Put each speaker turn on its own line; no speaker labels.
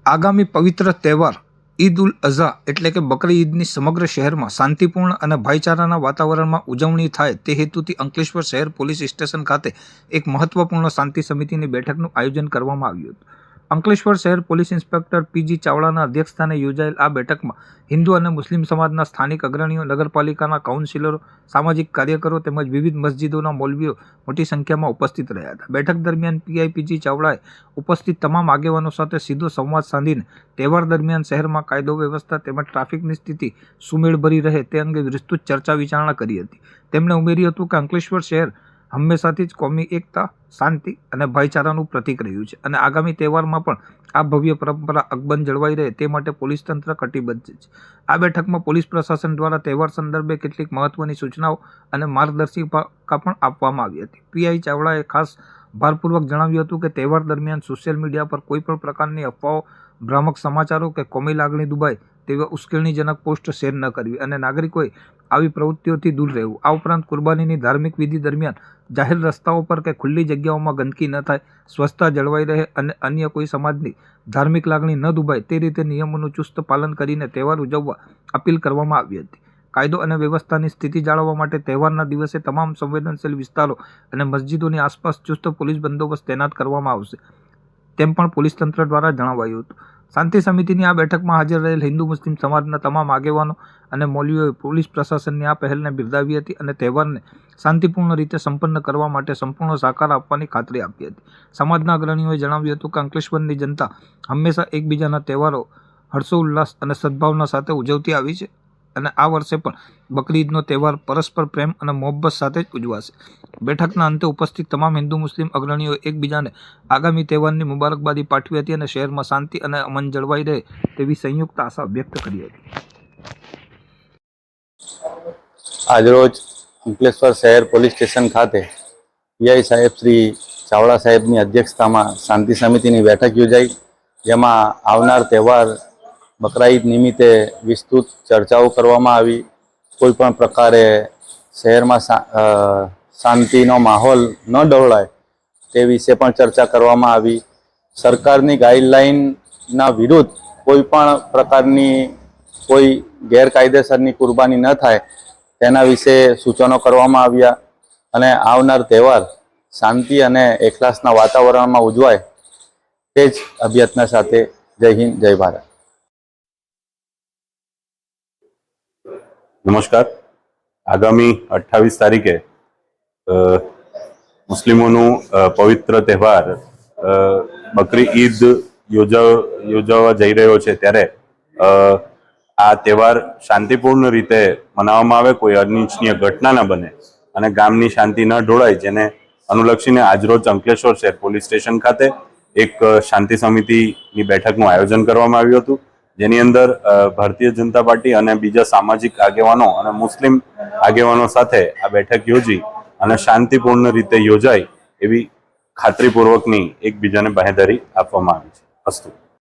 આગામી પવિત્ર તહેવાર ઈદ ઉલ અઝા એટલે કે બકરી ઈદની સમગ્ર શહેરમાં શાંતિપૂર્ણ અને ભાઈચારાના વાતાવરણમાં ઉજવણી થાય તે હેતુથી અંકલેશ્વર શહેર પોલીસ સ્ટેશન ખાતે એક મહત્વપૂર્ણ શાંતિ સમિતિની બેઠકનું આયોજન કરવામાં આવ્યું હતું. અંકલેશ્વર શહેર પોલીસ ઇન્સ્પેક્ટર પી.જી. ચાવડાના અધ્યક્ષસ્થાને યોજાયેલ આ બેઠકમાં હિન્દુ અને મુસ્લિમ સમાજના સ્થાનિક અગ્રણીઓ, નગરપાલિકાના કાઉન્સિલરો, સામાજિક કાર્યકરો તેમજ વિવિધ મસ્જિદોના મૌલવીઓ મોટી સંખ્યામાં ઉપસ્થિત રહ્યા હતા. બેઠક દરમિયાન પીઆઈ પી.જી. ચાવડાએ ઉપસ્થિત તમામ આગેવાનો સાથે સીધો સંવાદ સાધીને તહેવાર દરમિયાન શહેરમાં કાયદો વ્યવસ્થા તેમજ ટ્રાફિકની સ્થિતિ સુમેળભરી રહે તે અંગે વિસ્તૃત ચર્ચા વિચારણા કરી હતી. તેમણે ઉમેર્યું હતું કે અંકલેશ્વર શહેર હંમેશાથી જ કોમી એકતા, શાંતિ અને ભાઈચારાનું પ્રતીક રહ્યું છે અને આગામી તહેવારમાં પણ આ ભવ્ય પરંપરા અકબંધ જળવાઈ રહે તે માટે પોલીસ તંત્ર કટિબદ્ધ છે. આ બેઠકમાં પોલીસ પ્રશાસન દ્વારા તહેવાર સંદર્ભે કેટલીક મહત્વની સૂચનાઓ અને માર્ગદર્શિકા પણ આપવામાં આવી હતી. પીઆઈ ચાવડાએ ખાસ ભારપૂર્વક જણાવ્યું હતું કે તહેવાર દરમિયાન સોશિયલ મીડિયા પર કોઈ પણ પ્રકારની અફવાઓ, ભ્રામક સમાચારો કે કોમી લાગણી દુભાય તેવી ઉશ્કેરણીજનક પોસ્ટ શેર ન કરવી અને નાગરિકોએ આવી પ્રવૃત્તિઓથી દૂર રહેવું. આ ઉપરાંત કુરબાનીની ધાર્મિક વિધિ દરમિયાન જાહેર રસ્તાઓ પર કે ખુલ્લી જગ્યાઓમાં ગંદકી ન થાય, સ્વચ્છતા જળવાઈ રહે અને અન્ય કોઈ સમાજની ધાર્મિક લાગણી ન દુભાય તે રીતે નિયમોનું ચુસ્ત પાલન કરીને તહેવાર ઉજવવા અપીલ કરવામાં આવી હતી. કાયદો અને વ્યવસ્થાની સ્થિતિ જાળવવા માટે તહેવારના દિવસે તમામ સંવેદનશીલ વિસ્તારો અને મસ્જિદોની આસપાસ ચુસ્ત પોલીસ બંદોબસ્ત તૈનાત કરવામાં આવશે તેમ પણ પોલીસ તંત્ર દ્વારા જણાવાયું હતું. શાંતિ સમિતિની આ બેઠકમાં હાજર રહેલ હિન્દુ મુસ્લિમ સમાજના તમામ આગેવાનો અને મૌલવીઓએ પોલીસ પ્રશાસનની આ પહેલને બિરદાવી હતી અને તહેવારને શાંતિપૂર્ણ રીતે સંપન્ન કરવા માટે સંપૂર્ણ સહકાર આપવાની ખાતરી આપી હતી. સમાજના અગ્રણીઓએ જણાવ્યું હતું કે અંકલેશ્વરની જનતા હંમેશા એકબીજાના તહેવારો હર્ષોલ્લાસ અને સદભાવના સાથે ઉજવતી આવી છે અને આ વર્ષે પણ બકરી ઈદનો તહેવાર પરસ્પર પ્રેમ અને મોહબ્બત સાથે જ ઉજવાશે. બેઠકના અંતે ઉપસ્થિત તમામ હિન્દુ મુસ્લિમ અગ્રણીઓએ એકબીજાને આગામી તહેવારની મુબારકબાદી પાઠવી હતી અને શહેરમાં શાંતિ અને અમન જળવાઈ રહે તેવી સંયુક્ત આશા વ્યક્ત કરી હતી.
આજરોજ અંકલેશ્વર શહેર પોલીસ સ્ટેશન ખાતે પીઆઈ સાહેબ શ્રી ચાવડા સાહેબની અધ્યક્ષતામાં શાંતિ સમિતિની બેઠક યોજાઈ, જેમાં આવનાર તહેવાર બકરા ઈદ નિમિત્તે વિસ્તૃત ચર્ચાઓ કરવામાં આવી. કોઈ પણ પ્રકારે શહેરમાં શાંતિનો માહોલ ન ડહોળાય તે વિશે પણ ચર્ચા કરવામાં આવી. સરકારની ગાઈડલાઇનના વિરુદ્ધ કોઈ પણ પ્રકારની કોઈ ગેરકાયદેસરની કુરબાની ન થાય તેના વિશે સૂચનો કરવામાં આવ્યા અને આવનાર તહેવાર શાંતિ અને એકલાસના વાતાવરણમાં ઉજવાય તે જ અભ્યર્થના સાથે જય હિન્દ, જય ભારત.
નમસ્કાર. આગામી 28 તારીખે મુસ્લિમોનું પવિત્ર તહેવાર બકરી ઈદ યોજાવા જઈ રહ્યો છે, ત્યારે આ તહેવાર શાંતિપૂર્ણ રીતે મનાવવામાં આવે, કોઈ અનિચ્છનીય ઘટના ન બને અને ગામની શાંતિ ન ઢોળાય, જેને અનુલક્ષીને આજરોજ અંકલેશ્વર શહેર પોલીસ સ્ટેશન ખાતે એક શાંતિ સમિતિની બેઠકનું આયોજન કરવામાં આવ્યું હતું, જેની અંદર ભારતીય જનતા પાર્ટી અને બીજા સામાજિક આગેવાનો અને મુસ્લિમ આગેવાનો સાથે આ બેઠક યોજી અને શાંતિપૂર્ણ રીતે યોજાય એવી ખાતરીપૂર્વકની એકબીજાને બાંહેધરી આપવામાં આવી છે. અસ્તુ.